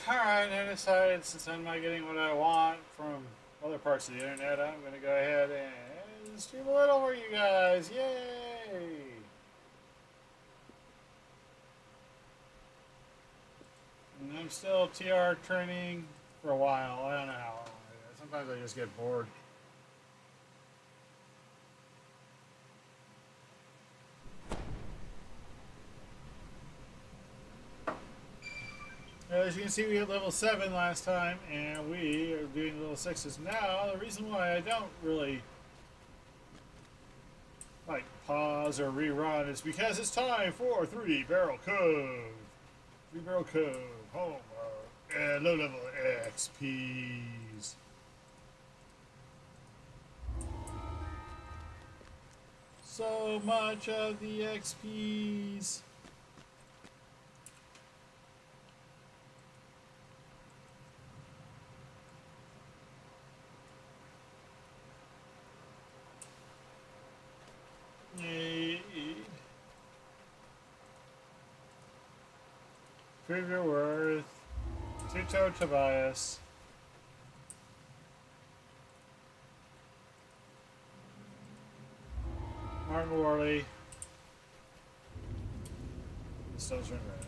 Alright, I decided since I'm not getting what I want from other parts of the internet, I'm going to go ahead and stream a little for you guys. Yay! And I'm still TR training for a while. I don't know how long. Sometimes I just get bored. As you can see, we hit level 7 last time, and we are doing level 6s now. The reason why I don't really like pause or rerun is because it's time for 3 Barrel Cove. 3 Barrel Cove, home and low level XPs. So much of the XPs. Prove your worth. Tuto Tobias. Martin Worley. The stones are in red.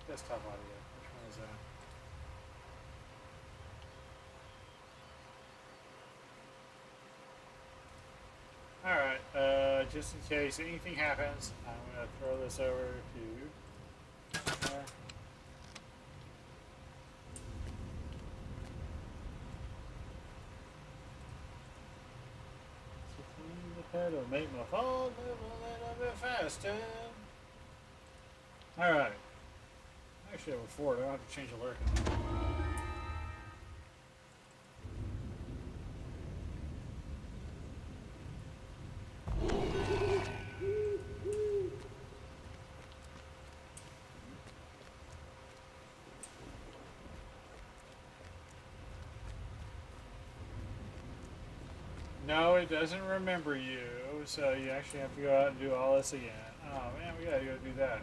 Desktop audio. Which one is that? Alright, just in case anything happens, I'm going to throw this over to... clean the pedal, make my fall move a little bit faster. Alright. Actually, I have a Ford. I don't have to change the lurking. No, it doesn't remember you, so you actually have to go out and do all this again. Oh man, we gotta go do that.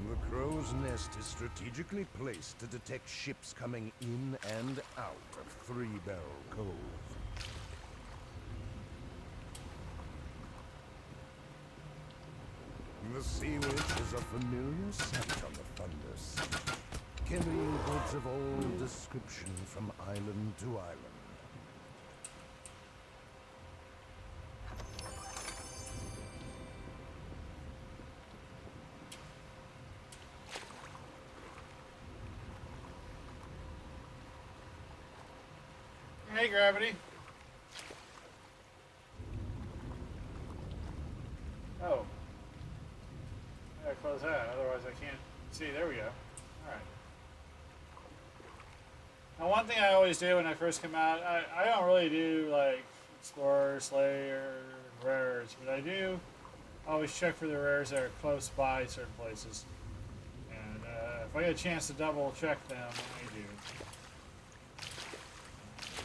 The crow's nest is strategically placed to detect ships coming in and out of 3 Barrel Cove. The Sea Witch is a familiar sight on the Thunders, carrying goods of all description from island to island. Hey, Gravity. Oh. I gotta close that, otherwise I can't see. There we go. Alright. Now, one thing I always do when I first come out, I don't really do, like, Explorer, Slayer, Rares, but I do always check for the rares that are close by certain places. And if I get a chance to double check them, I do.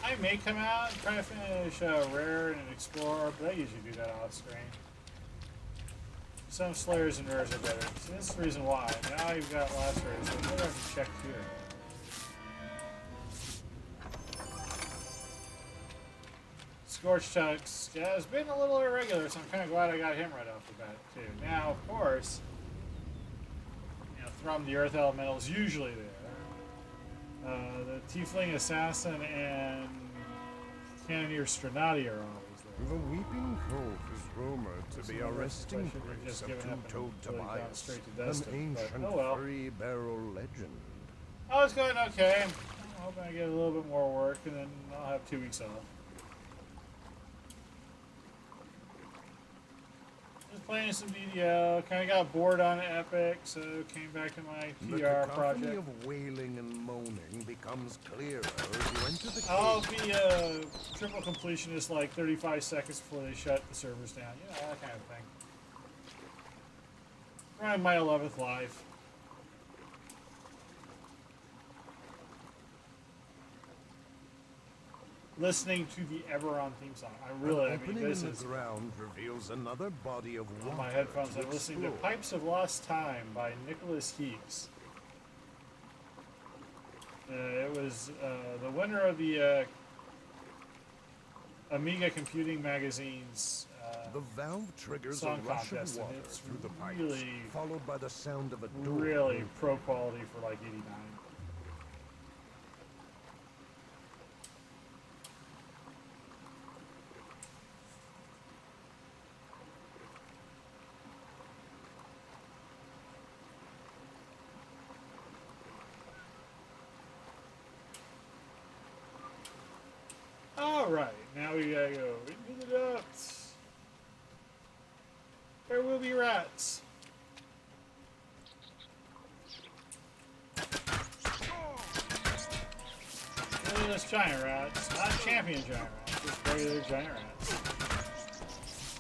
I may come out and try to finish Rare and an Explorer, but I usually do that off screen. Some Slayers and Rares are better. So this is the reason why. Now you've got last Rares, so what do I have to check here? Scorch Tux, yeah, it's been a little irregular, so I'm kind of glad I got him right off the bat, too. Now, of course, you know, Thrum the Earth Elemental is usually there. The Tiefling Assassin and Cannoneer Strenati are always there. The Weeping Cove is rumored to be a resting place of Two-Toed Tobias, an ancient 3 Barrel legend. Oh, it's going okay. I'm hoping I get a little bit more work, and then I'll have 2 weeks off. Just playing some DDO. Kind of got bored on Epic, so came back to my The PR cacophony project. of wailing and moaning becomes clearer as you enter the I'll cave. be a triple completionist like 35 seconds before they shut the servers down. You know, that kind of thing. Around my 11th life. Listening to the Everon theme song. I mean, Opening this in is the ground reveals another body of water on my headphones. to I'm listening to explore. Pipes of Lost Time by Nicholas Heeks. It was the winner of the Amiga Computing Magazine's The valve triggers a song rush contest, of and water it's through the pipes, really, followed by the sound of a door. really pro quality for like '89. All right, now we gotta go into the ducts. There will be rats. Look at this giant rats, not champion giant rats, just regular giant rats.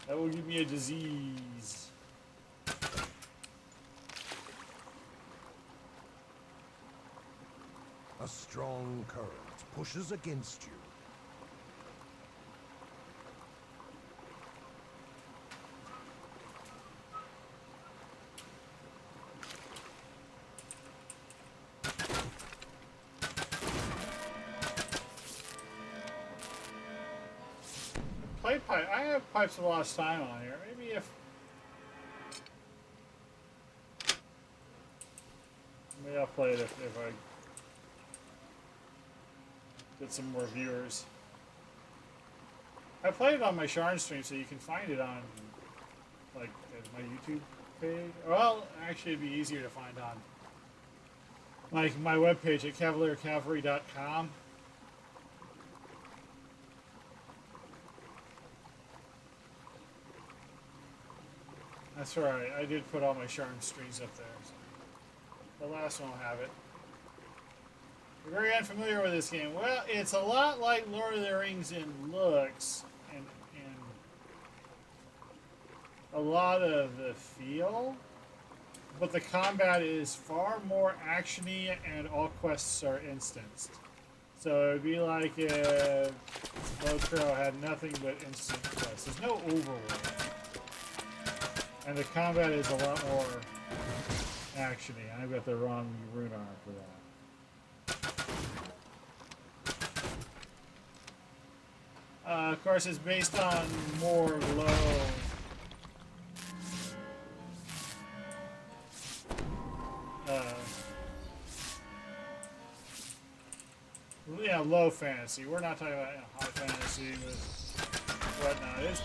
That will give me a disease. A strong current pushes against you. Play pipe. I have Pipes of Lost Time on here. Maybe if. Maybe I'll play it if I get some more viewers. I played it on my Sharn stream, so you can find it on like my YouTube page. Well, actually, it'd be easier to find on like my webpage at cavaliercavalry.com. That's right. I did put all my Sharn streams up there. So the last one will have it. You're very unfamiliar with this game. Well, it's a lot like Lord of the Rings in looks and a lot of the feel, but the combat is far more actiony and all quests are instanced. So it would be like if Lotro had nothing but instant quests. There's no overworld. And the combat is a lot more actiony. I've got the wrong rune armor for that. Of course, it's based on more low. Yeah, low fantasy. We're not talking about high fantasy with whatnot. It's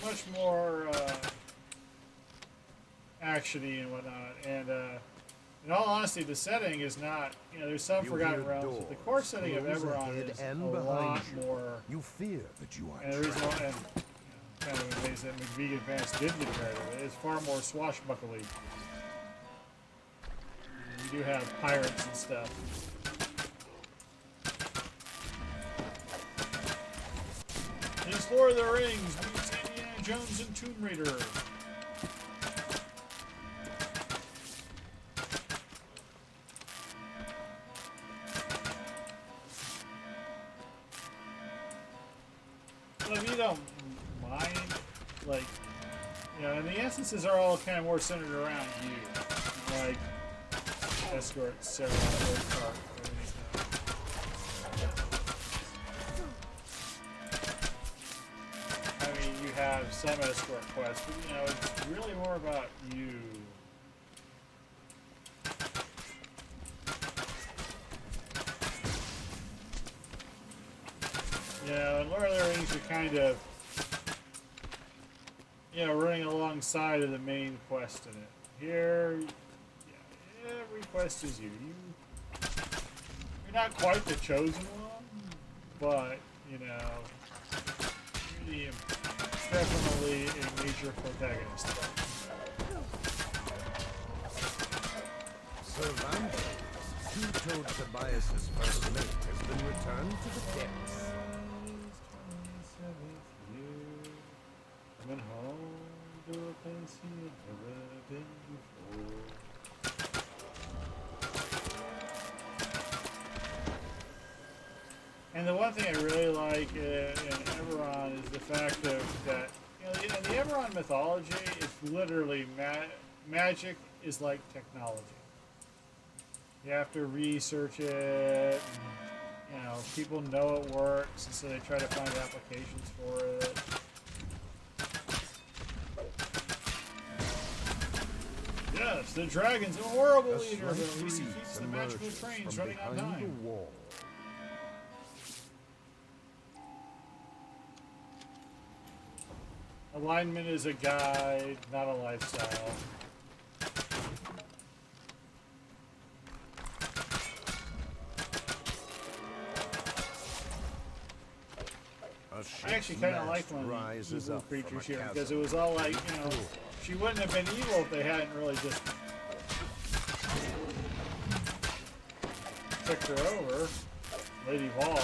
much more actiony and whatnot. And in all honesty, the setting is not. There's some You Forgotten hear Realms. But the core setting of doors Eberron ahead is and a behind lot you. more. You fear that you are And the reason trapped. why, and kind of amazed that McVegan fans did get tired of it. It's far more swashbuckly. You do have pirates and stuff. It's Lord of the Rings meets Indiana Jones and Tomb Raider. So if you don't mind, like, and the instances are all kind of more centered around you. Like, escort Sarah Clark. I mean, you have some escort quests, but it's really more about you. In Lord of the Rings, you're kind of, running alongside of the main quest in it. Here, every quest is you. You're not quite the chosen one, but, you're the definitely a major protagonist. Cervantes, two-toed Tobias's first mate, has been returned to the depths. Coming home to a place he had never been before. And the one thing I really like in Eberron is the fact that in the Eberron mythology, it's literally magic is like technology. You have to research it. And, people know it works, and so they try to find applications for it. Yes, the dragon's a horrible leader, but at least he keeps the magical trains running on time. Alignment is a guide, not a lifestyle. I actually kind of liked one of the evil creatures here because it was all like, she wouldn't have been evil if they hadn't really just picked her over. Lady Vol.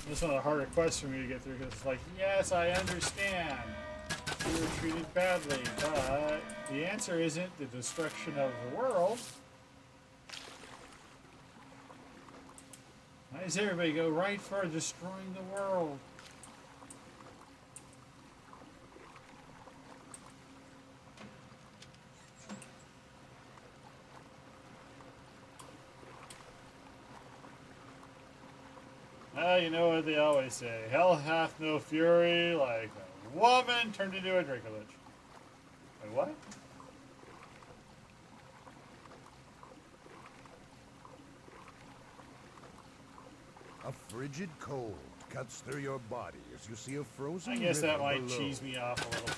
This is one of the harder quests for me to get through because it's like, yes, I understand. You were treated badly, but the answer isn't the destruction of the world. Why does everybody go right for destroying the world? You know what they always say, hell hath no fury like a woman turned into a Dracolich. Wait, what? A frigid cold cuts through your body as you see a frozen I guess that might below. cheese me off a little.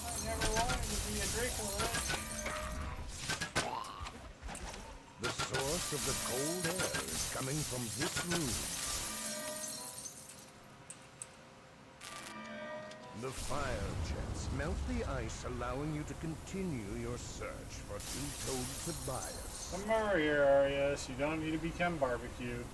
I never wanted to be a Dracolich. The source of the cold air is coming from this room. The fire jets melt the ice, allowing you to continue your search for two-toed Tobias. Come over here, Arius. You don't need to become barbecued.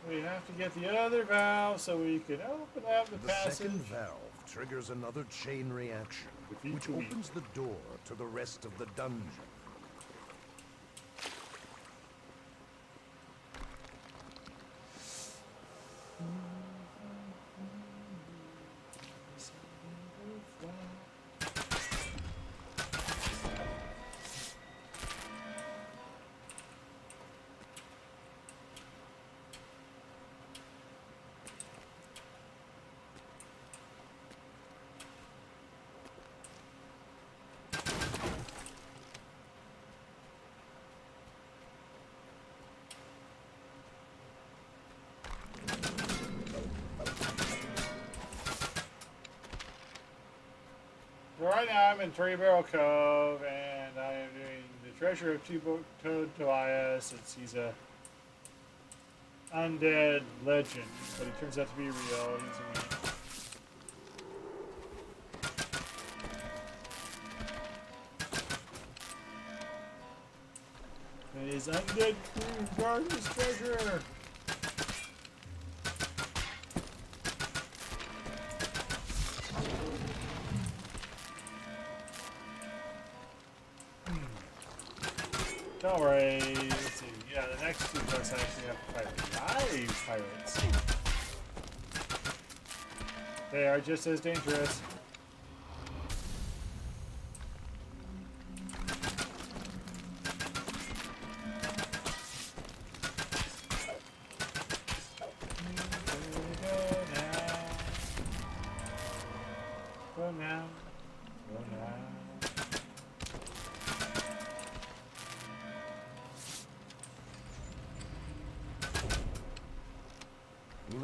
We have to get the other valve so we can open up the passage. Second valve triggers another chain reaction, which opens the door to the rest of the dungeon. Right now I'm in Three Barrel Cove, and I am doing the Treasure of Two-Toed Tobias. He's a undead legend, but he turns out to be real. He's a and his undead crew guard his treasure. Don't worry. Let's see. Yeah, the next two books actually have to fight live pirates. They are just as dangerous.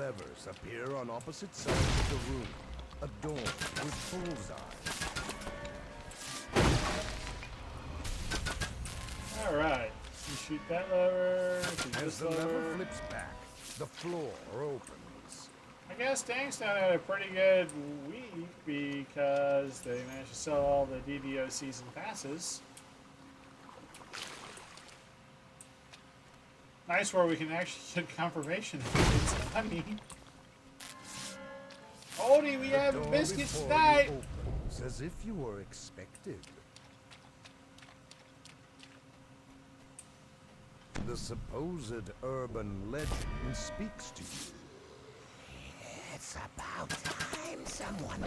levers appear on opposite sides of the room, adorned with bullseyes. Alright. You shoot that lever, shoot As this the lever lever. flips back, the floor opens. I guess Tankstone had a pretty good week because they managed to sell all the DDO season passes. Nice where we can actually get confirmation that we get some money. Odie, we The have door biscuits before tonight! you opens as if you were expected. The supposed urban legend speaks to you. It's about time someone. I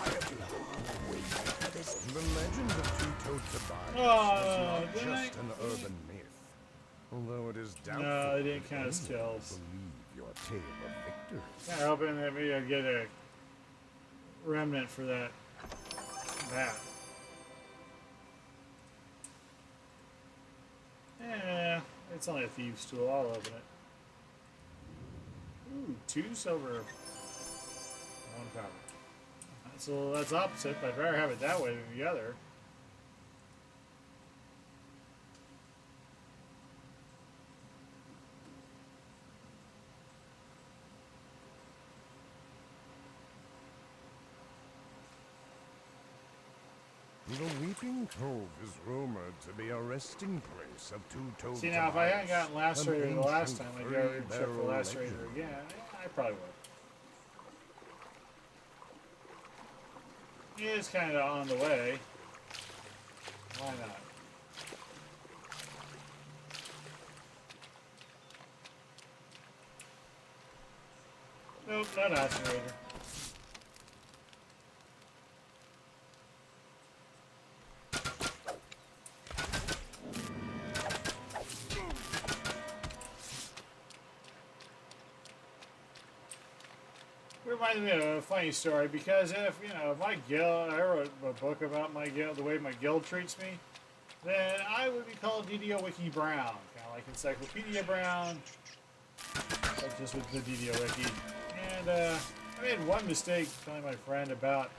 have long waited for this. The legend of Two-Toed Tobias was not didn't just an urban myth, although it is doubtful. No, it didn't if count as anyone kills. believe your tale of victory. Kind of hoping that maybe I'd get a remnant for that bat. Yeah, it's only a thieves' tool. I'll open it. Ooh, 2 silver, 1 copper. So that's opposite, but I'd rather have it that way than the other. The Weeping Cove is rumored to be a resting place of Two-Toed See, now if I hadn't gotten Tobias, lacerated an the last ancient time, I'd go and check for three-barrel lacerator legend. again. Yeah, I probably would. He is kind of on the way. Why not? Nope, not lacerator. Reminds me of a funny story because if my guild, I wrote a book about my guild, the way my guild treats me, then I would be called DDO Wiki Brown, kind of like Encyclopedia Brown, but just with the DDO Wiki. And I made one mistake telling my friend about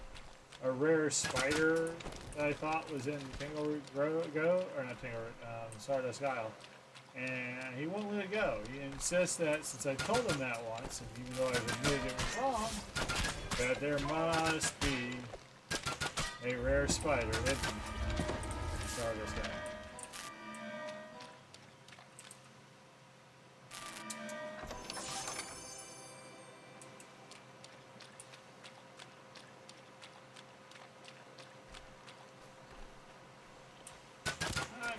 a rare spider that I thought was in Tangleroot Go, or not Tangleroot, Stardust Isle. And he won't let it go. He insists that since I told him that once, and even though I've admitted it was wrong, that there must be a rare spider hidden in Stardust Isle.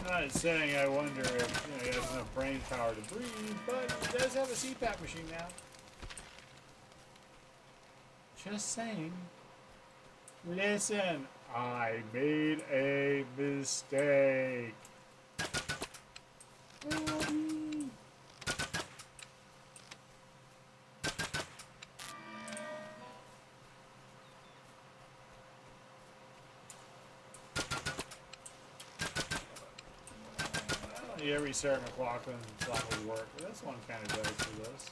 I'm not saying I wonder if he has enough brain power to breathe, but he does have a CPAP machine now. Just saying. Listen, I made a mistake. Every Sarah McLaughlin song would work, but this one kind of does for this.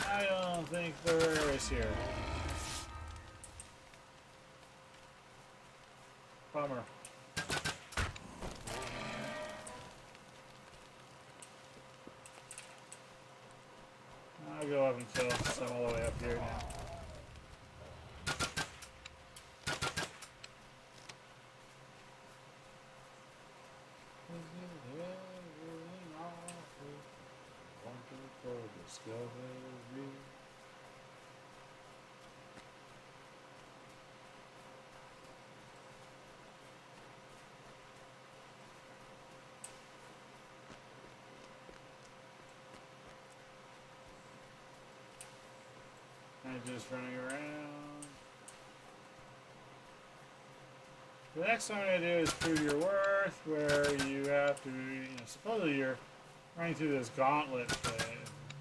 I don't think there is here. Bummer. I'll go up and kill some all the way up here now. And just running around. The next one I'm going to do is prove your worth, where you have to, supposedly you're running through this gauntlet to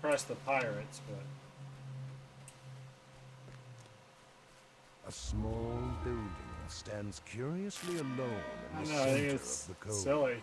impress the pirates, but A small building stands curiously alone I in the know, I think center it's of the cove. silly.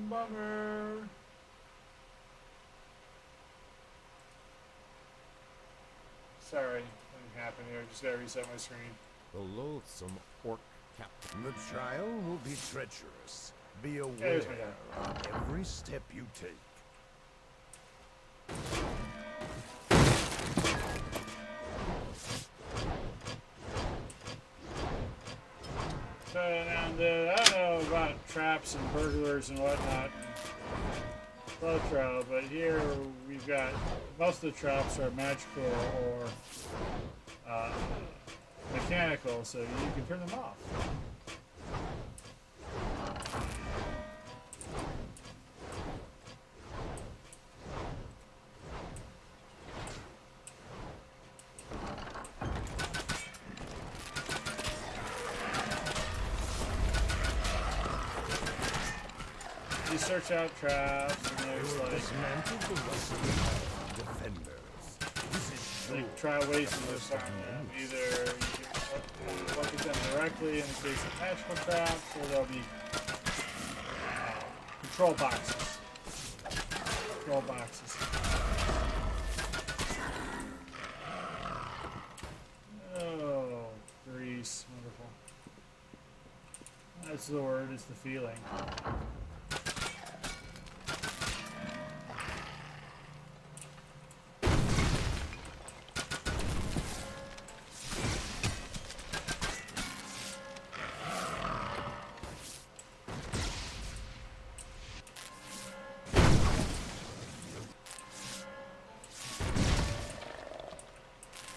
Bummer. Sorry, nothing happened here. Just gotta reset my screen. The loathsome orc captain. The trial will be treacherous. Be aware there's my guy. of every step you take. So now I don't know about traps and burglars and whatnot. Slow throw, but here we've got most of the traps are magical or mechanical, so you can turn them off. You search out traps, and there's like Dismantle the Russian defenders. This is like try ways to disarm them. Either you can look at them directly in the case of magical traps, or there'll be control boxes. Control boxes. Oh, grease, wonderful. That's the word. It's the feeling.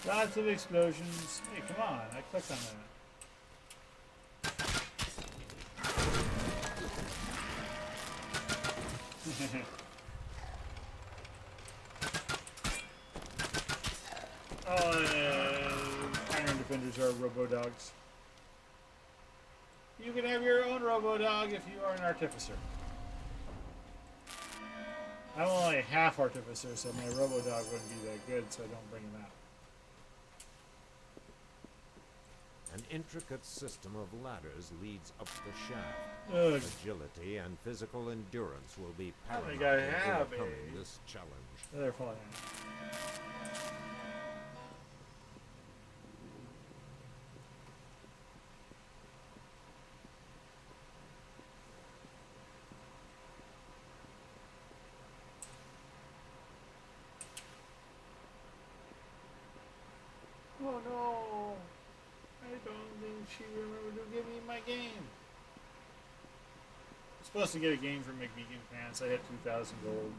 Lots of explosions. Hey, come on. I clicked on that. Iron defenders are robo-dogs. You can have your own robo-dog if you are an artificer. I'm only half artificer, so my robo-dog wouldn't be that good, so I don't bring him out. An intricate system of ladders leads up the shaft. Ugh. Agility and physical endurance will be I paramount think I in have overcoming a- this challenge. They're falling. Oh no! I don't think she remembered to give me my game. I'm supposed to get a game for McBeacon Pants. I had 2,000 gold.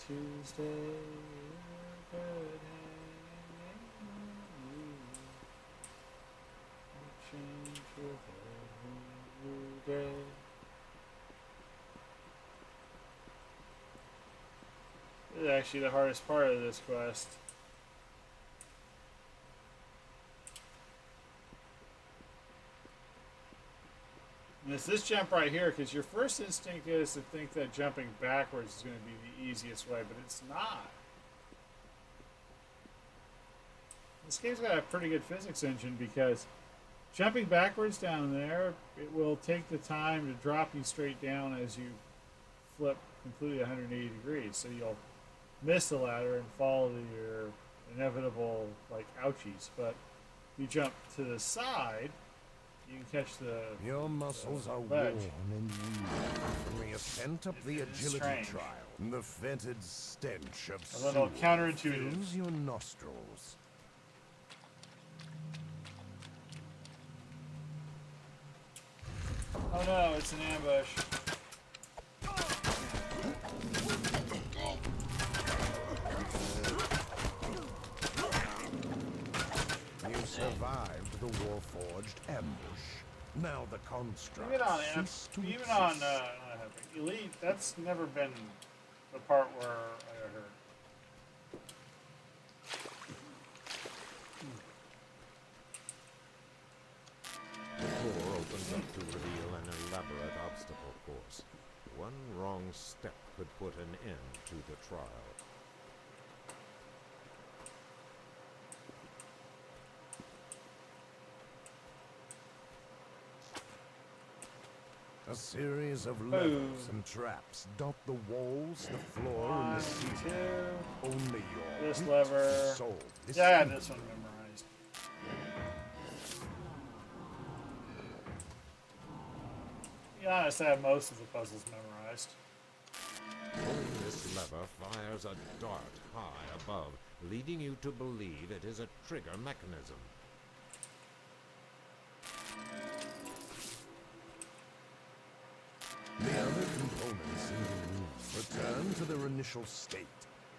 Tuesday, good hanging on you. Change with every day. This is actually the hardest part of this quest. And it's this jump right here, because your first instinct is to think that jumping backwards is going to be the easiest way, but it's not. This game's got a pretty good physics engine, because jumping backwards down there, it will take the time to drop you straight down as you flip completely 180 degrees. So you'll miss the ladder and fall to your inevitable, like, ouchies. But if you jump to the side, you can catch the Your muscles are ledge. worn and weak from the ascent up the It's agility strange. trial. The fetid stench of A little sewer counterintuitive. fills your nostrils. Oh no, it's an ambush. You survived the Warforged ambush. Now the construct Even on cease to even exist. on Elite, that's never been the part where I heard. The door opens up to reveal an elaborate obstacle course. One wrong step could put an end to the trial. A series of levels and traps dot the walls, the floor, and One, the ceiling. two. Only your This wit lever. can solve this. Yeah, I had this one memorized. To be honest, I have most of the puzzles memorized. Pulling this lever fires a dart high above, leading you to believe it is a trigger mechanism. The other components in the room return to their initial state.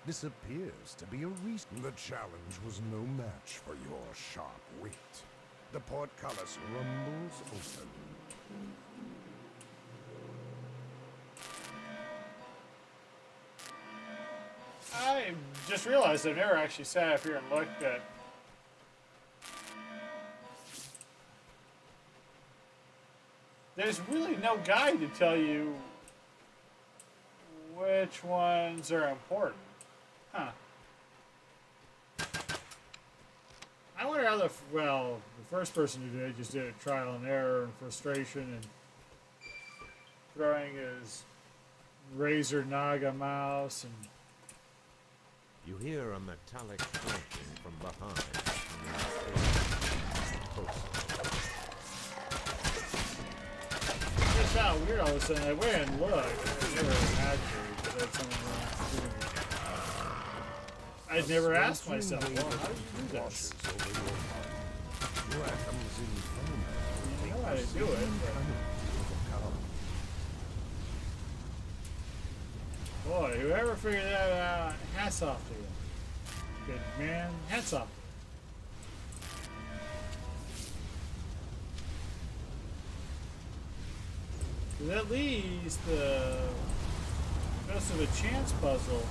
This appears to be a reason. The challenge was no match for your sharp wit. The portcullis rumbles open. I just realized I've never actually sat up here and looked at. There's really no guide to tell you which ones are important. Huh. I wonder how the first person who did it just did it trial and error and frustration and throwing his Razor Naga mouse and You hear a metallic clanking from behind. it sounded weird all of a sudden. I went and looked. I never had to, but that's something doing it. I'd never asked myself, well, how do you do this? Washes over your mind. Rackham's infernal. I know how to do it, but boy, whoever figured that out, hats off to you. Good man, hats off. Because at least the Ghost of a Chance puzzle,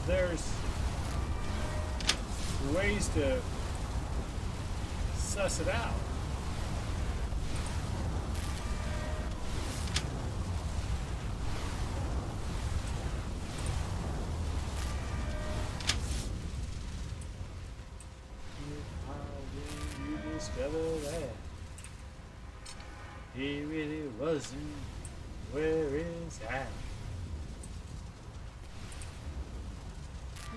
there's ways to suss it out. How did you discover that he really wasn't where is at?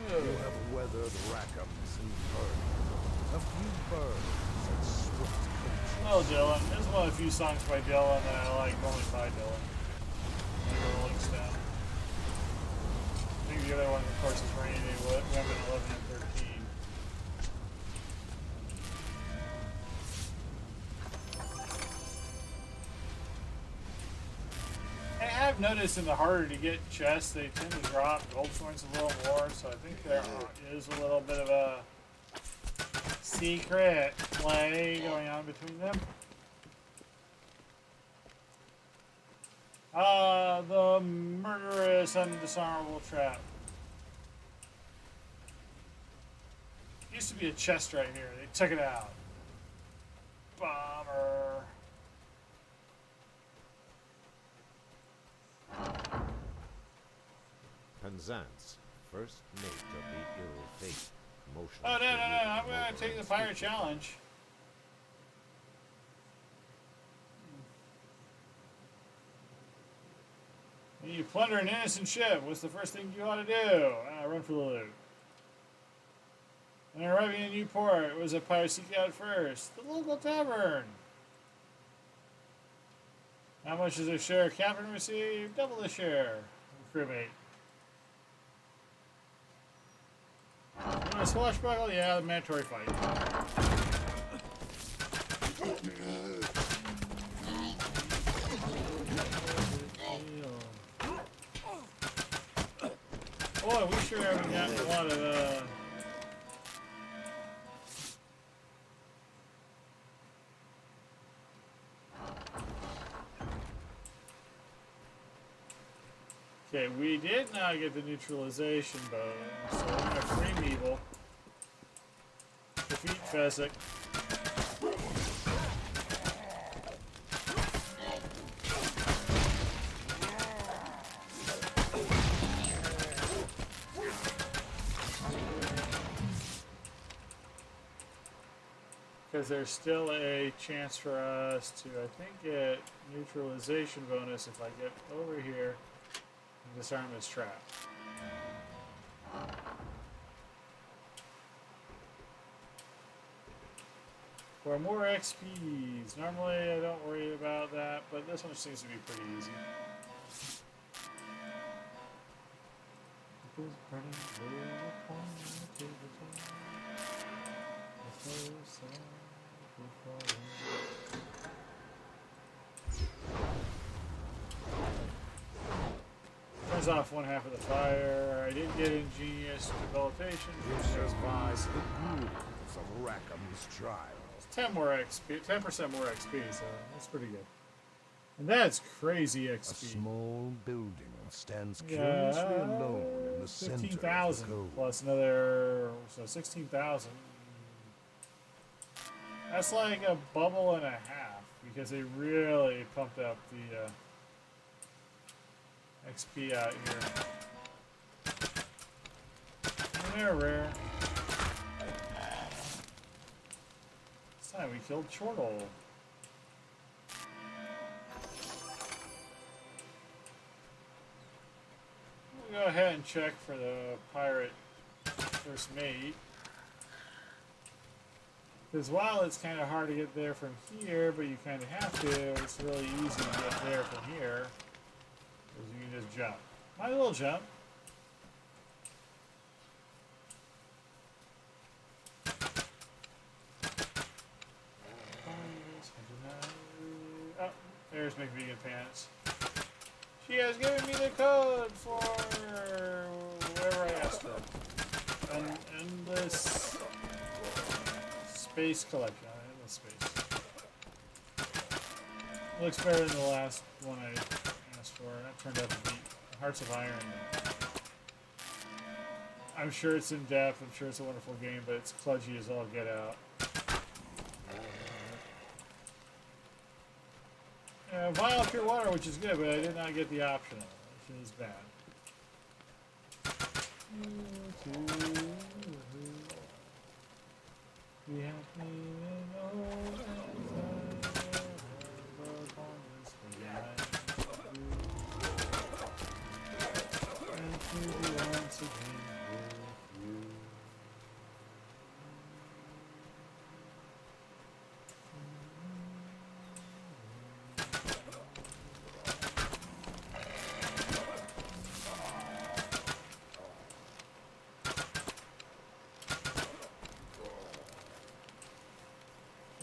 You have weathered Rackham's inferno. A few birds and swift coaches. Well, Dylan, this is one of the few songs by Dylan that I like only by Dylan. And the Rolling Stone. I think the other one, of course, is Rainy Day Women 11 and 13. I've noticed in the harder to get chests, they tend to drop gold coins a little more, so I think there is a little bit of a secret play going on between them. The murderous undisarmable trap. Used to be a chest right here. They took it out. Bomber. Penzance, first mate of the ill fate, motioned Oh, no, for no, you no. to I'm come going over to take the and fire speak with him. challenge. You plunder an innocent ship. What's the first thing you ought to do? Run for the loot. When arriving in Newport, was a pirate seek out first? The local tavern. How much does a share captain receive? Double the share. Crewmate. Want a swashbuckle? Yeah, the mandatory fight. Boy, we sure haven't gotten a lot of, Okay, we did not get the neutralization bonus, so we're gonna free Meeble. Defeat Fezzik. Because there's still a chance for us to, I think, get neutralization bonus if I get over here and disarm his trap. For more XPs. Normally I don't worry about that, but this one seems to be pretty easy. Turns off one half of the fire. I didn't get ingenious debilitation. You survived the gruels of Rackham's trials. 10 more XP, 10% more XP, so that's pretty good. And that's crazy A XP. small building stands curiously alone in the center of the 15,000 cove. plus another, so 16,000. That's like a bubble and a half because they really pumped up the XP out here. And they're rare. This time we killed Chortle. We'll go ahead and check for the pirate first mate. Because while it's kind of hard to get there from here, but you kind of have to, it's really easy to get there from here. Because you can just jump. Might as well jump. Oh, there's McVegan Pants. She has given me the code for whatever I asked for. An endless space collection. Endless space. Looks better than the last one I asked for. That turned out to be Hearts of Iron. I'm sure it's in depth. I'm sure it's a wonderful game, but it's kludgy as all get out. Vial pure water, which is good, but I did not get the optional, which is bad. We have once again with you.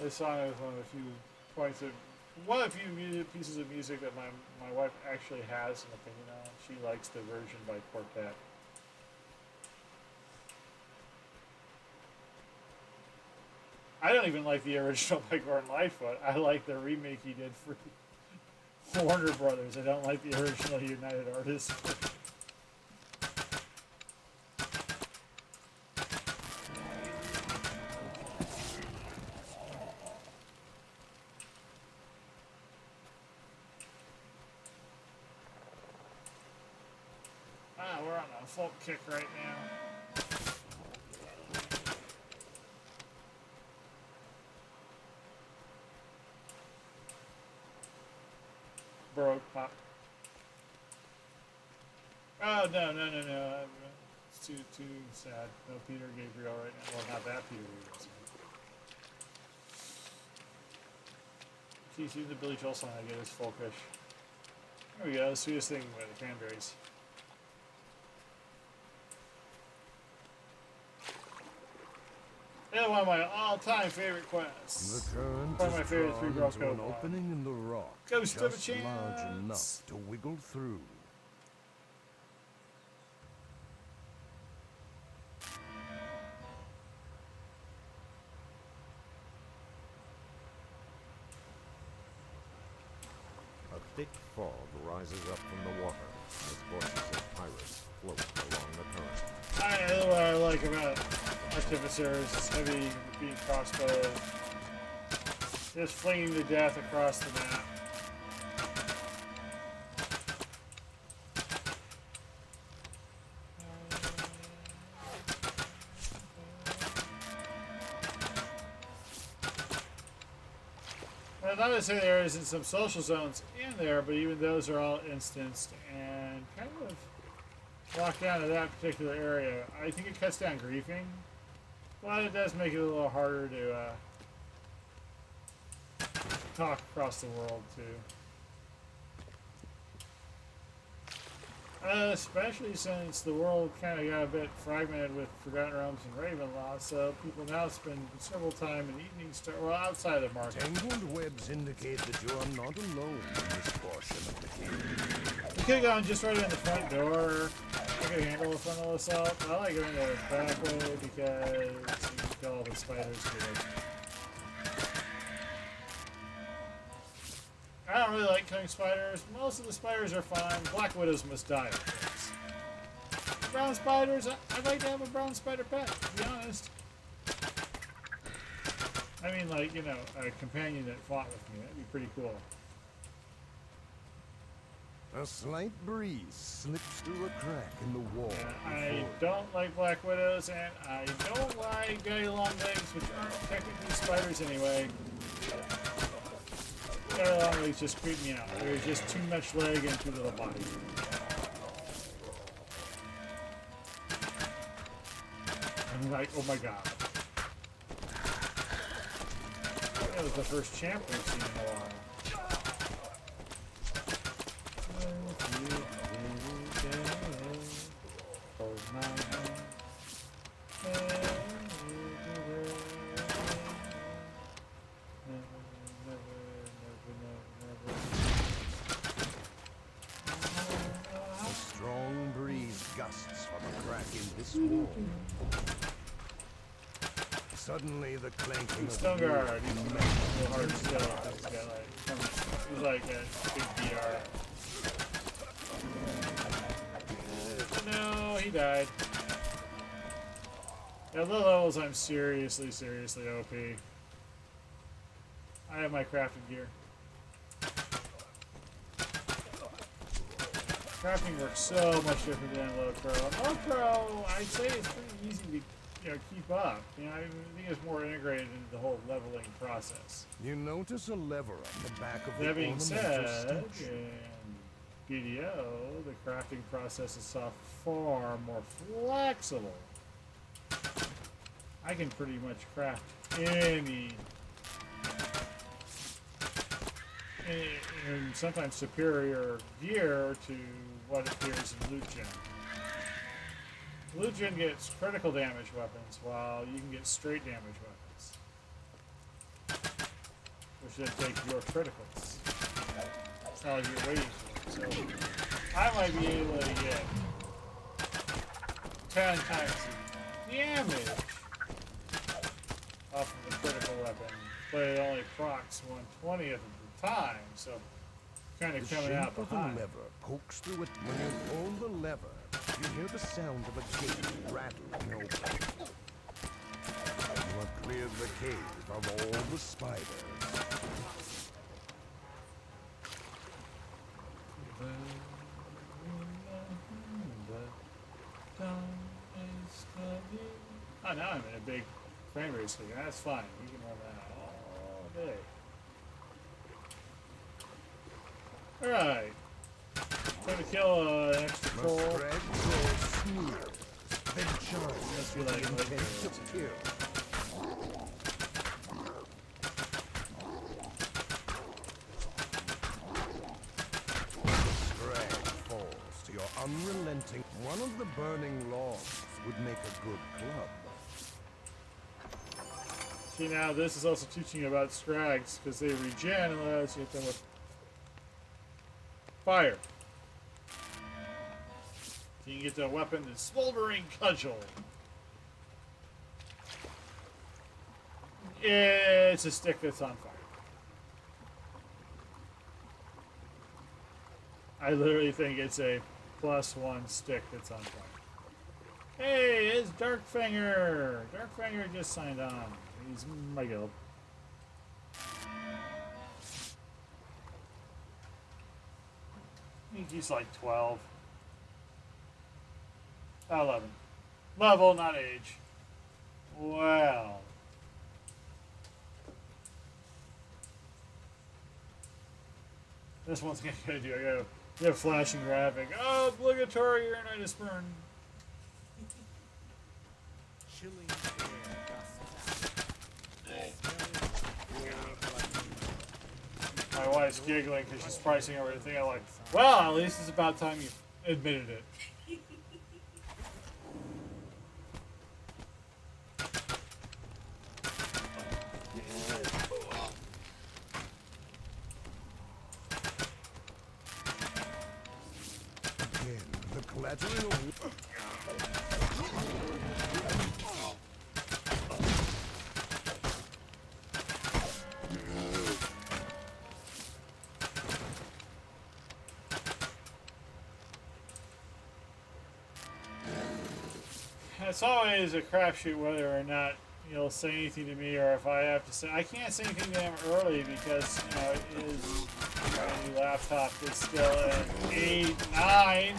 This song is one of the few points of one of the few pieces of music that my wife actually has an opinion on. She likes the version by Quartet. I don't even like the original by Gordon Lightfoot. I like the remake he did for Warner Brothers. I don't like the original United Artists. We're on a folk kick right now. Broke pop. Oh no. It's too sad. No Peter Gabriel right now. Well, not that Peter Gabriel. keeps even the Billy Joel song I get is folkish. There we go, the sweetest thing by the Cranberries. Another one of my all-time favorite quests. The current One of my is favorite Three drawn Girls into Go an one. opening in the rock, Ghost of a just large chance. enough to wiggle through. A thick fog rises up from the water as voices of pirates float along the current. That's what I like about Artificers, heavy repeating crossbows. Just flinging to death across the map. Well, not to say there isn't some social zones in there, but even those are all instanced and kind of locked down to that particular area. I think it cuts down griefing, but it does make it a little harder to talk across the world too. Especially since the world kind of got a bit fragmented with Forgotten Realms and Ravenloft, so people now spend considerable time in evenings, well, outside of the market. Tangled webs indicate that you are not alone in this portion of the cave. We could have gone just right in the front door. I could handle a frontal assault. I like going the back way because you can kill all the spiders here. I don't really like killing spiders. Most of the spiders are fine. Black widows must die, of course. Brown spiders, I'd like to have a brown spider pet, to be honest. I mean, like, you know, a companion that fought with me. That'd be pretty cool. A slight breeze slips through a crack in the wall. I don't like black widows, and I don't like very long legs, which aren't technically spiders anyway. Very long legs just creep me out. There's just too much leg and too little body. I'm like, oh my god. That was the first champ we've seen in a while. A strong breeze gusts from a crack in this wall. Suddenly, the clanking of Stone the guard, wood he's a little hard to kill because he's got like, he's like a big DR. No, he died. At low levels, I'm seriously OP. I have my crafting gear. Crafting works so much different than low pro. Low pro, I'd say it's pretty easy to keep up. I think it's more integrated into the whole leveling process. You notice a lever on the back of the That being ornamental said, statue. in BDO, the crafting process is far more flexible. I can pretty much craft any and sometimes superior gear to what appears in Loot Gen. Loot Gen gets critical damage weapons, while you can get straight damage weapons, which then take your criticals. It's not like you're waiting for it. So I might be able to get 10 times the damage off of the critical weapon, but it only procs 1/20th of the time, so kind The of coming shape out of the behind. lever pokes through it. When you pull the lever, you hear the sound of a gate rattling open. You have cleared the cave of all the spiders. Oh, now I'm in a big cranberry stick. That's fine. We can run that all day. Alright. Time to kill an extra Must troll. spread your smear, then charge Must be with like the intent like to kill. melting. One of the burning logs would make a good club. See, now this is also teaching you about scrags, because they regen and allows you to hit them with fire. You can get the weapon, the Smoldering Cudgel. It's a stick that's on fire. I literally think it's a +1 stick that's on fire. Hey, it's Darkfinger! Darkfinger just signed on. He's my guild. I think he's like 12. 11. Level, not age. Well. This one's gonna do. I got a flashing graphic. Oh, obligatory Uranitis burn. Chilling My wife's giggling because she's pricing over the thing. I'm like, well, at least it's about time you admitted it. Again, the clattering of... It's always a crapshoot whether or not you'll say anything to me, or if I have to say. I can't say anything to him early because, you know, his new laptop is still at 8, 9.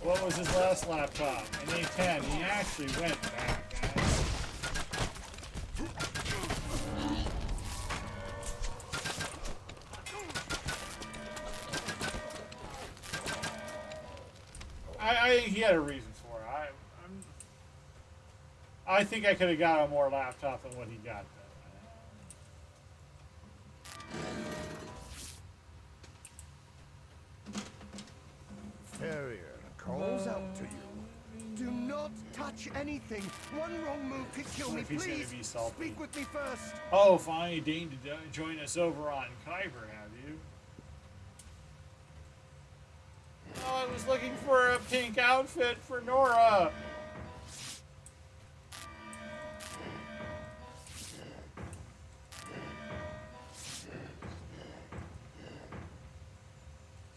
What was his last laptop? An 810. He actually went back, guys. I think he had a reason for it. I think I could have got a more laptop than what he got, though. Farrier calls out to you. Do not touch anything. One wrong move could kill me. If he's gonna Please be salty. speak with me first. Oh, finally deigned to join us over on Kyber, have you? Oh, I was looking for a pink outfit for Nora.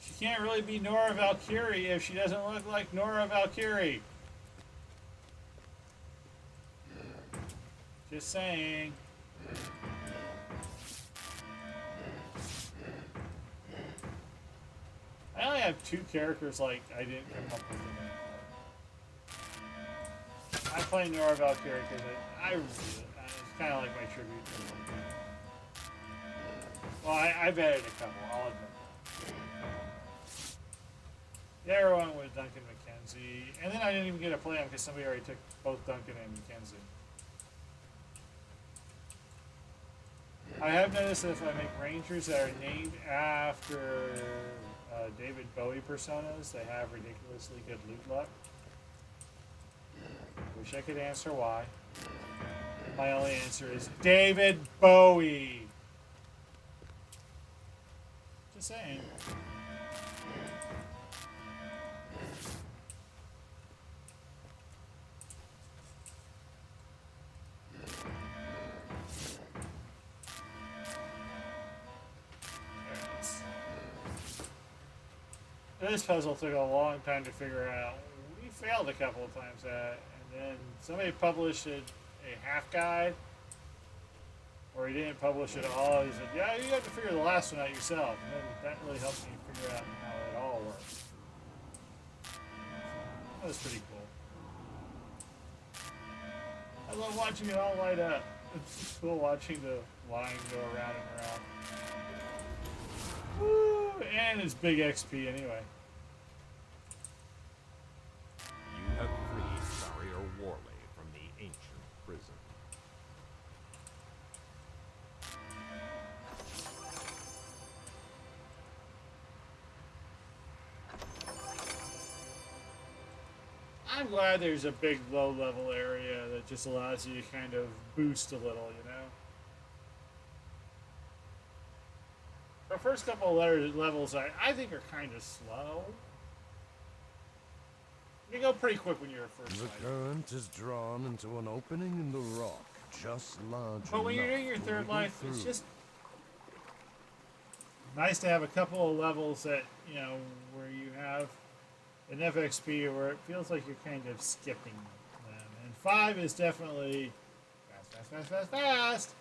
She can't really be Nora Valkyrie if she doesn't look like Nora Valkyrie. Just saying. I only have 2 characters like I didn't come up with the name. I play Nora Valkyrie because it's kind of like my tribute to her. Well, I've added a couple, I'll admit that. The other one was Duncan McKenzie, and then I didn't even get to play him because somebody already took both Duncan and McKenzie. I have noticed that if I make rangers that are named after David Bowie personas, they have ridiculously good loot luck. Wish I could answer why. My only answer is David Bowie. Just saying. This puzzle took a long time to figure out. We failed a couple of times at it, and then somebody published a half guide, or he didn't publish it all. He said, yeah, you have to figure the last one out yourself. And then that really helped me figure out how it all works. That was pretty cool. I love watching it all light up. It's cool watching the line go around and around. Woo! And it's big XP anyway. You have freed Farrier Warley from the ancient prison. I'm glad there's a big low-level area that just allows you to kind of boost a little, you know? The first couple of levels, I think, are kind of slow. You go pretty quick when you're first The fighting. current is drawn into an opening in the rock, just large But when you're enough doing your to third wiggle life, it's through. just nice to have a couple of levels that, you know, where you have enough XP where it feels like you're kind of skipping them. And 5 is definitely fast, fast, fast, fast, fast.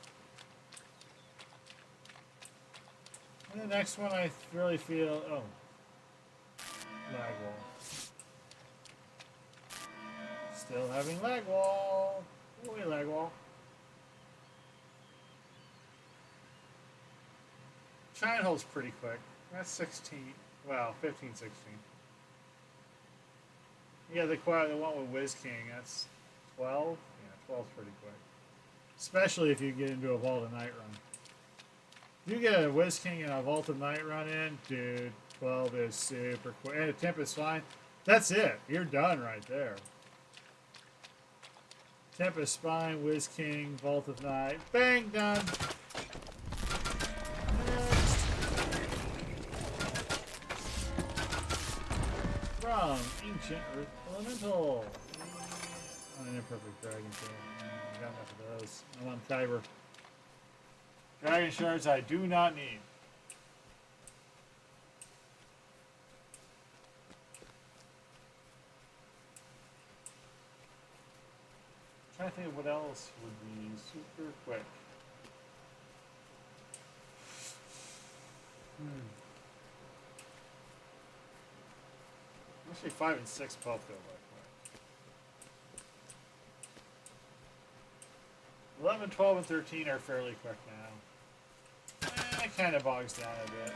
And the next one I really feel, oh, lag wall. Still having lag wall. Oh, wait, lag wall. Giant hole's pretty quick. That's 16. Well, 15, 16. Yeah, the one with Whiz King, that's 12. Yeah, 12's pretty quick. Especially if you get into a Vault of Night run. If you get a Whiz King and a Vault of Night run in, dude, 12 is super quick. And a Tempest Spine, that's it. You're done right there. Tempest Spine, Whiz King, Vault of Night. Bang, done. Next. From Ancient Earth Elemental. An Imperfect Dragon Tail. Got enough of those. I'm on Kyber. Dragon Shards I do not need. I'm trying to think of what else would be super quick. Actually, 5 and 6 both go by quick. 11, 12, and 13 are fairly quick now. It kind of bogs down a bit.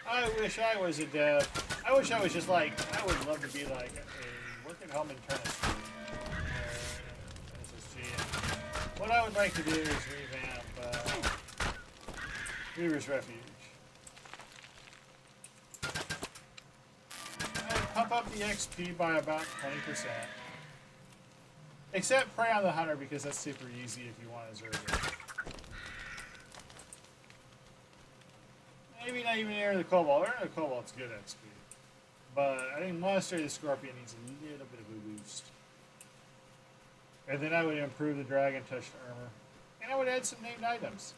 I wish I was a dev. I wish I was just like, I would love to be like a work at home internist SSG. And what I would like to do is revamp Reaver's Refuge. I'd pump up the XP by about 20%. Except Prey on the Hunter because that's super easy if you want to zerg it. Maybe not even Air of the Cobalt. Air of the Cobalt's good XP. But I think Monastery of the Scorpion needs a little bit of a boost. And then I would improve the Dragon Touched Armor. And I would add some named items.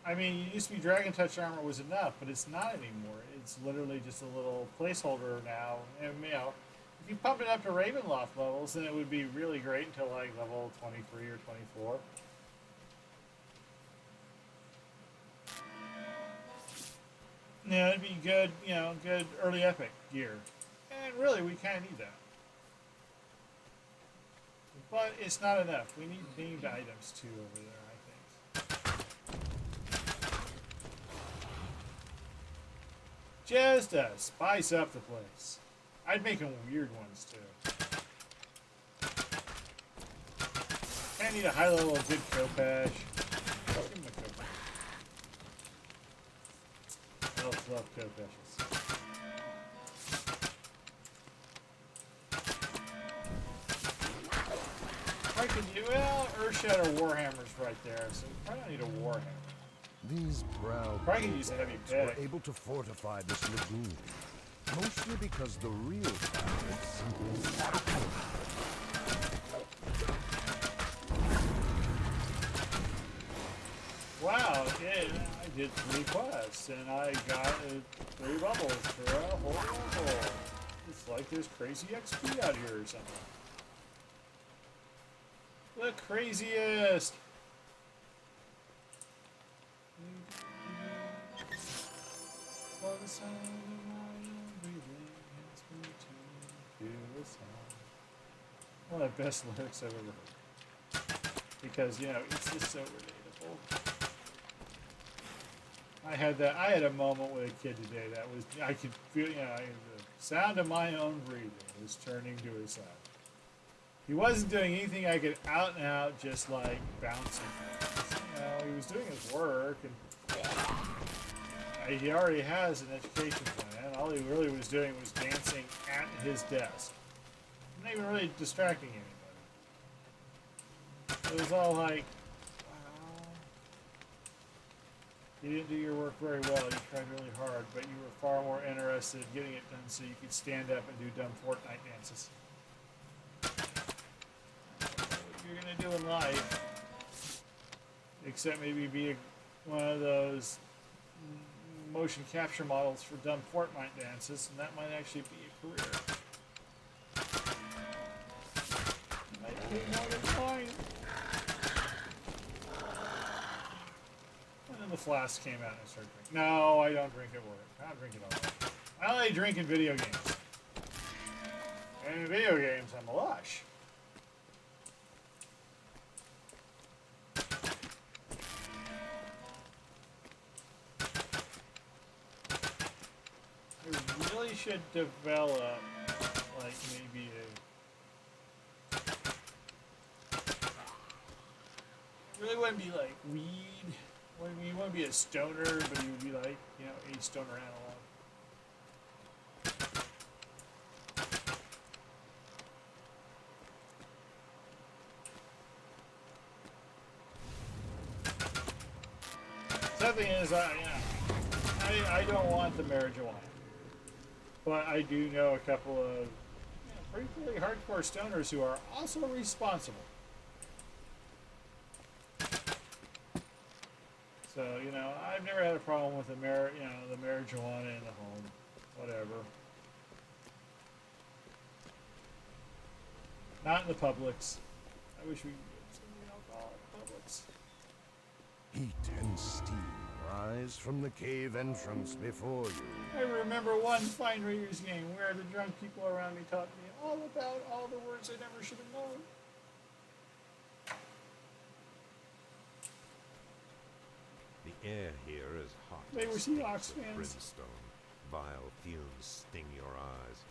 I mean, it used to be Dragon Touched Armor was enough, but it's not anymore. It's literally just a little placeholder now. And, you know, if you pump it up to Ravenloft levels, then it would be really great until like level 23 or 24. Yeah, it'd be good, you know, good early epic gear. And really, we kind of need that. But it's not enough. We need named items too over there, I think. Just to spice up the place. I'd make them weird ones too. Kind of need a high level of good Kopesh. Let's give him a Kopesh. Love Kopeshes. I could do, well, Earthshatter Warhammer's right there, so we probably don't need a Warhammer. These proud Probably could use a heavy were pick. able to fortify this lagoon, mostly because the real pirates simply Wow, okay, I did 3 quests, and I got 3 bubbles for a whole level. It's like there's crazy XP out here or something. The craziest! For the sound of my own breathing has me to a song. One of the best lyrics I've ever heard. Because, you know, it's just so relatable. I had a moment with a kid today that was, I could feel, you know, the sound of my own breathing was turning to a sound. He wasn't doing anything I could out and out just like bouncing. You know, he was doing his work, and he already has an education plan. All he really was doing was dancing at his desk. Not even really distracting anybody. It was all like, wow, you didn't do your work very well. You tried really hard, but you were far more interested in getting it done so you could stand up and do dumb Fortnite dances. What you're gonna do in life, except maybe be one of those motion capture models for dumb Fortnite dances, and that might actually be a career. Might pay more than mine. And then the flask came out and I started drinking. No, I don't drink at work. I don't drink at all. I only drink in video games. And in video games, I'm a lush. I really should develop, like, maybe it really wouldn't be like weed. You wouldn't be a stoner, but you would be like, you know, a stoner analog. Something is, I don't want the marijuana. But I do know a couple of pretty hardcore stoners who are also responsible. So, you know, I've never had a problem with the the marijuana in the home. Whatever. Not in the Publix. I wish we could get some alcohol at Publix. Heat and steam rise from the cave entrance before you. I remember one fine readers game where the drunk people around me taught me all about all the words I never should have known. The air here is hot. They were and Seahawks stinks of fans. Brimstone. Vile fumes sting your eyes.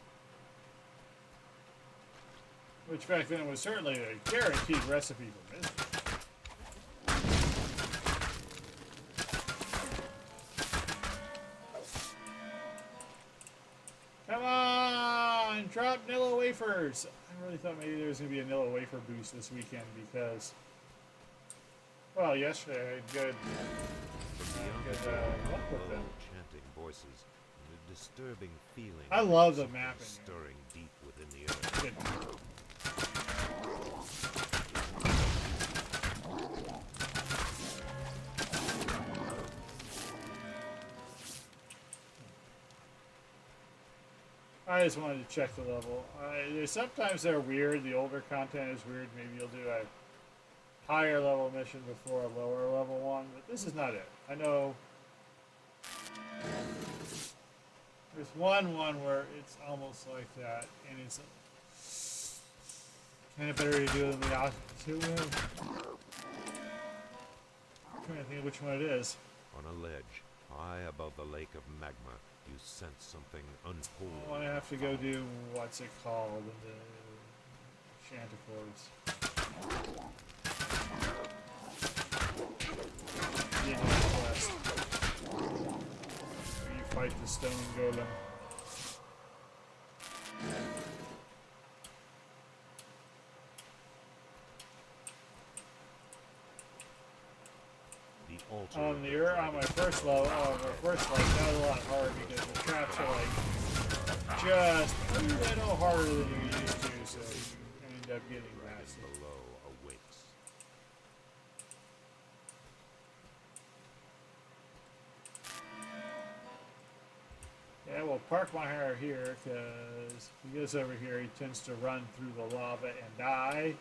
Which back then was certainly a guaranteed recipe for misery. Come on! Drop Nilla wafers! I really thought maybe there was going to be a Nilla wafer boost this weekend because, well, yesterday I had good luck with them. Chanting voices and a disturbing feeling. I love the something mapping. stirring deep within the earth. Good. I just wanted to check the level. Sometimes they're weird. The older content is weird. Maybe you'll do a higher level mission before a lower level one, but this is not it. I know there's one where it's almost like that, and it's kind of better to do than the opposite one. I'm trying to think of which one it is. On a ledge, high above the lake of magma, you sense something unholy. Oh, I have to go do, what's it called, the Chanticleers. The Indian quest. Where you fight the stone golem. The altar On of the the on my first level, that was a lot harder because the traps are like just a little harder than you used to, so you end up getting massive. below awakes. Yeah, we'll park my hair here because if he goes over here, he tends to run through the lava and die.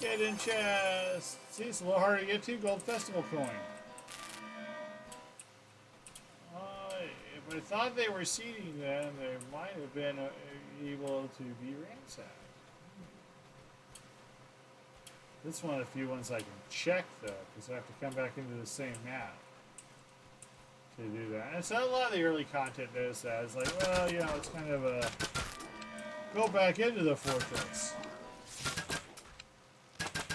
Get in chest. See, it's a little harder to get to. Gold festival coin. If I thought they were seeding them, they might have been able to be ransacked. This one, a few ones I can check though, because I have to come back into the same map. to do that. And so a lot of the early content does that. It's like, well, you know, it's kind of a go back into the fortress.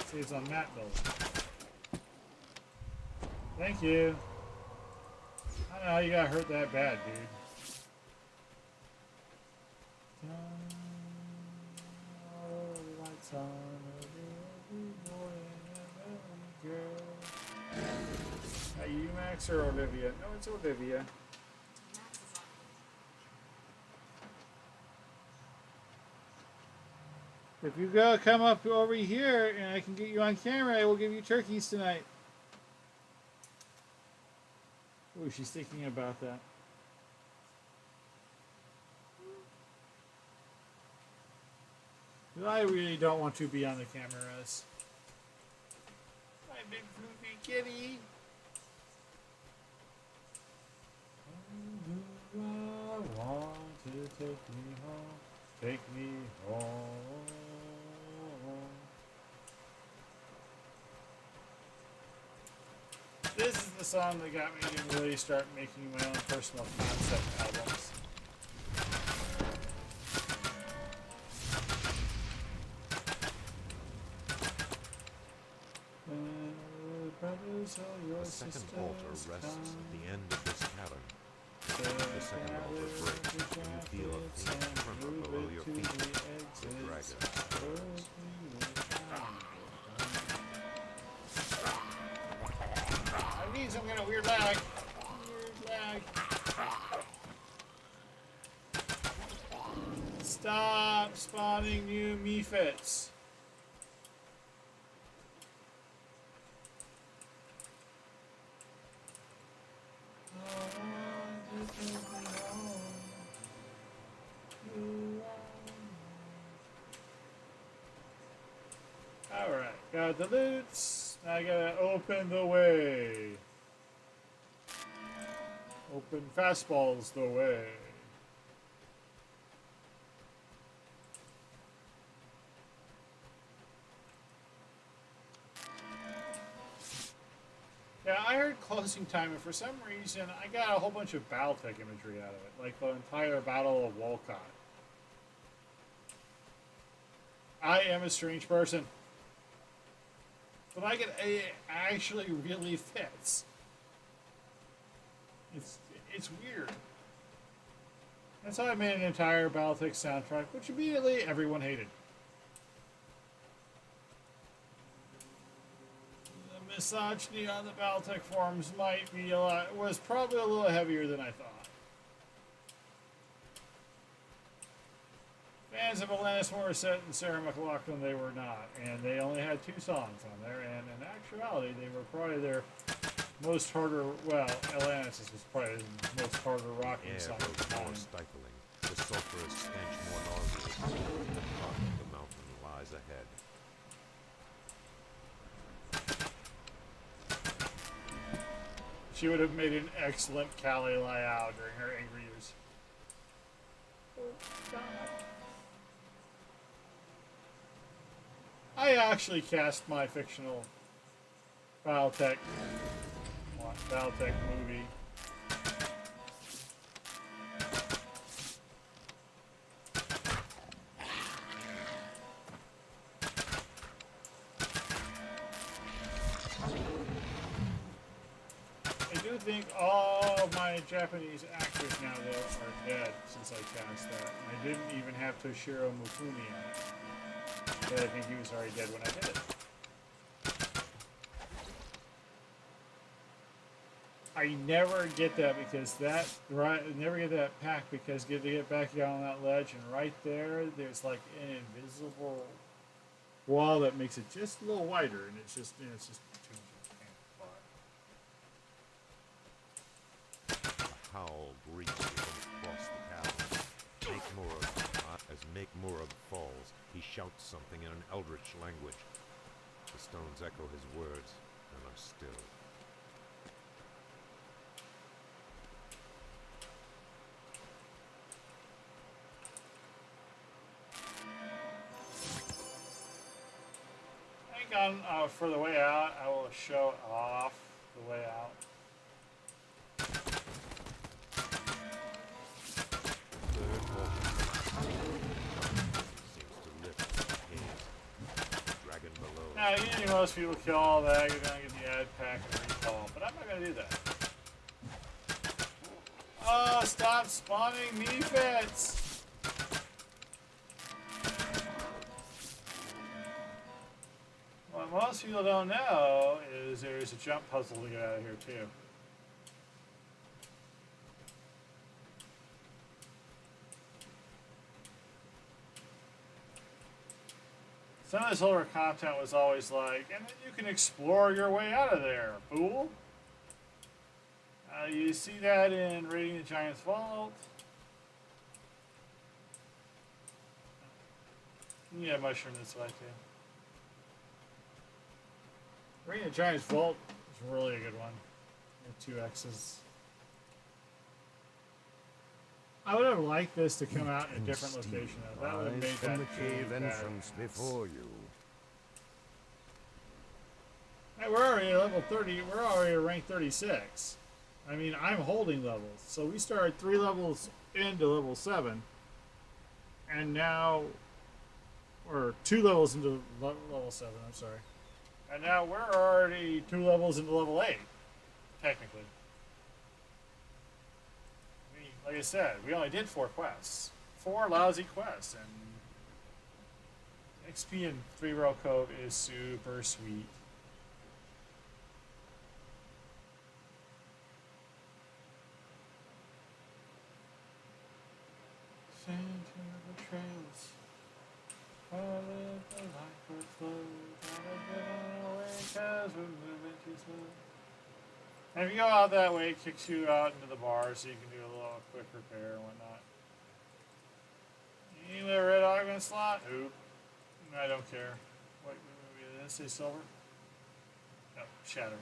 See, it's on that building. Thank you. I don't know how you got hurt that bad, dude. All the lights on every boy and every girl. Are you Max or Olivia? No, it's Olivia. If you come up over here and I can get you on camera, I will give you turkeys tonight. Ooh, she's thinking about that. I really don't want to be on the cameras. My big floofy kitty. Oh, I want to take me home. Take me home. This is the song that got me to really start making my own personal concept albums. The second altar rests at the end of this cavern. The second altar breaks when you feel a faint tremor below your feet. The dragon stirs. I need some kind of weird lag. Stop spawning new mephits. Alright, got the loots. Now I gotta open the way. Open fastballs the way. Yeah, I heard closing time, and for some reason, I got a whole bunch of Battletech imagery out of it, like the entire Battle of Walcott. I am a strange person. But it actually really fits. It's weird. That's how I made an entire Battletech soundtrack, which immediately everyone hated. The misogyny on the Battletech forums was probably a little heavier than I thought. Fans of Alanis Morissette and Sarah McLachlan, they were not, and they only had 2 songs on there, and in actuality, they were probably their most harder, well, Alanis was probably the most harder rocking Air song grows of the more time. stifling. The sulphurous stench more nauseous. The top of the mountain lies ahead. She would have made an excellent Kali Liao during her angry years. Oh, God. I actually cast my fictional Battletech movie. I do think all of my Japanese actors now, though, are dead since I cast that. I didn't even have Toshiro Mifune in it. But I think he was already dead when I did it. I never get that because never get that pack because to get back down on that ledge and right there's like an invisible wall that makes it just a little wider and it's just too much. A howl breathes from across the cavern. As Make Murab falls, he shouts something in an eldritch language. The stones echo his words and are still. Hang on, for the way out, I will show off the way out. Usually most people kill all that, go down and get the ad pack and recall, but I'm not gonna do that. Oh, stop spawning mephits! What most people don't know is there's a jump puzzle to get out of here too. Some of this older content was always like, and then you can explore your way out of there, fool. You see that in Raiding the Giant's Vault. Yeah, mushroom this way too. Raiding the Giant's Vault is really a good one. With 2 X's. I would have liked this to come out in a different location though. That would have made from that the cave entrance before you. Hey, we're already at level 30. We're already at rank 36. I mean, I'm holding levels. So we started 3 levels into level 7. And now, or 2 levels into level 7, I'm sorry. And now we're already 2 levels into level 8, technically. Like I said, we only did 4 quests. 4 lousy quests. And XP in 3-Row Cove is super sweet. Sandhill trails. All of the life would flow. Gotta get on our way 'cause we're moving too slow. And if you go out that way, it kicks you out into the bar so you can do a little quick repair and whatnot. You need a red augment slot? Oop. I don't care. Wait, did that say silver? No, shatter.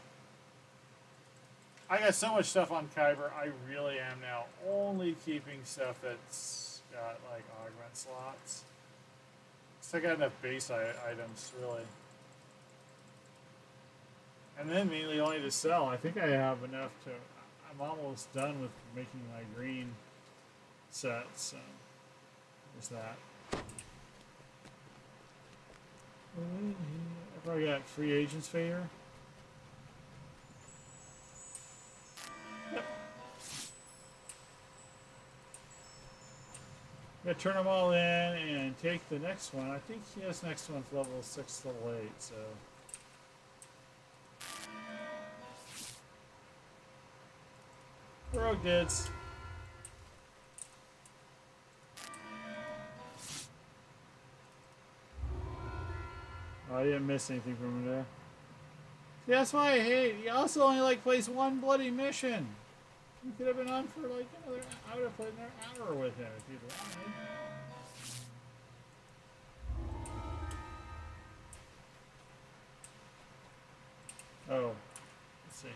I got so much stuff on Kyber, I really am now only keeping stuff that's got like augment slots. So I got enough base items, really. And then mainly only to sell. I think I have enough to... I'm almost done with making my green sets. So there's that. I've probably got free agents failure. Yep. Gotta turn them all in and take the next one. I think this next one's level 6, level 8, so... Rogue dids. Oh, I didn't miss anything from there. See, that's why I hate. You also only like plays 1 bloody mission. You could have been on for like another. I would have played another hour with him if you'd wanted. Oh, let's see.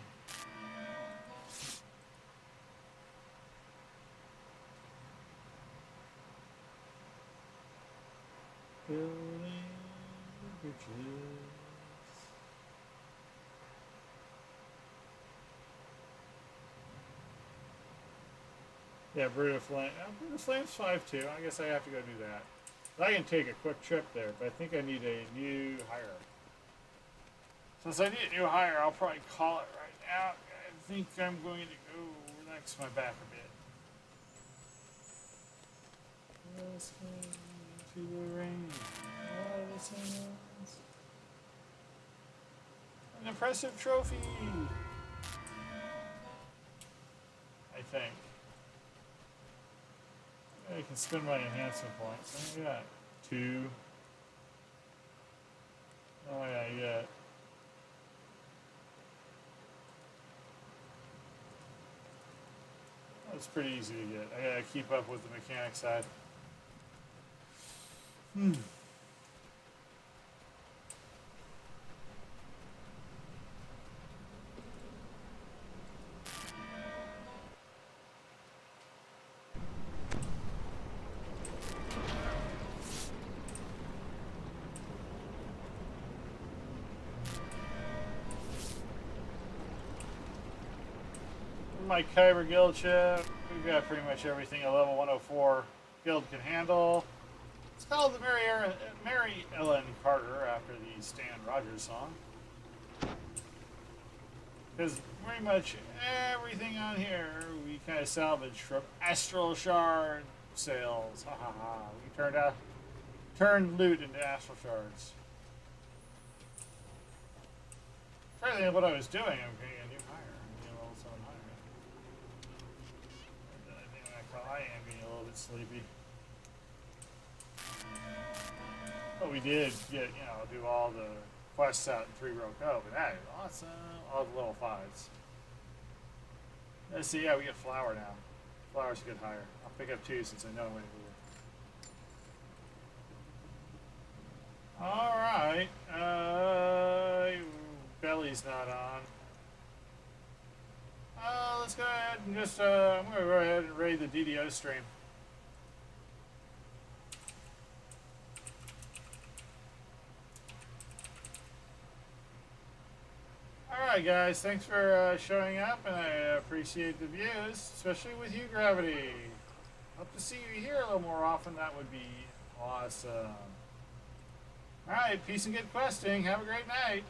Building bridges. Yeah, Brood of Flame. Brood of Flame's 5 too. I guess I have to go do that. But I can take a quick trip there, but I think I need a new hire. Since I need a new hire, I'll probably call it right now. I think I'm going to go relax my back a bit. Listening to the rain. An impressive trophy, I think. I can spend my enhancement points. I got 2. Oh yeah, you got. That's pretty easy to get. I gotta keep up with the mechanic side. My Kyber guild chip. We've got pretty much everything a level 104 guild can handle. It's called the Mary Ellen Carter after the Stan Rogers song. Because pretty much everything on here we kind of salvaged from astral shard sales. Ha ha ha. We turned loot into astral shards. Trying to think of what I was doing. I'm getting a new hire. I'm getting a level 7 hire. I think I am getting a little bit sleepy. But we did get, do all the quests out in 3 Row Cove, and that is awesome. All the level 5s. Let's see, yeah, we get flour now. Flour's a good hire. I'll pick up 2 since I know I'm going to do it. Alright. Belly's not on. Let's go ahead and just, I'm going to go ahead and raid the DDO stream. Alright guys, thanks for showing up, and I appreciate the views, especially with you, Gravity. Hope to see you here a little more often. That would be awesome. Alright, peace and good questing. Have a great night.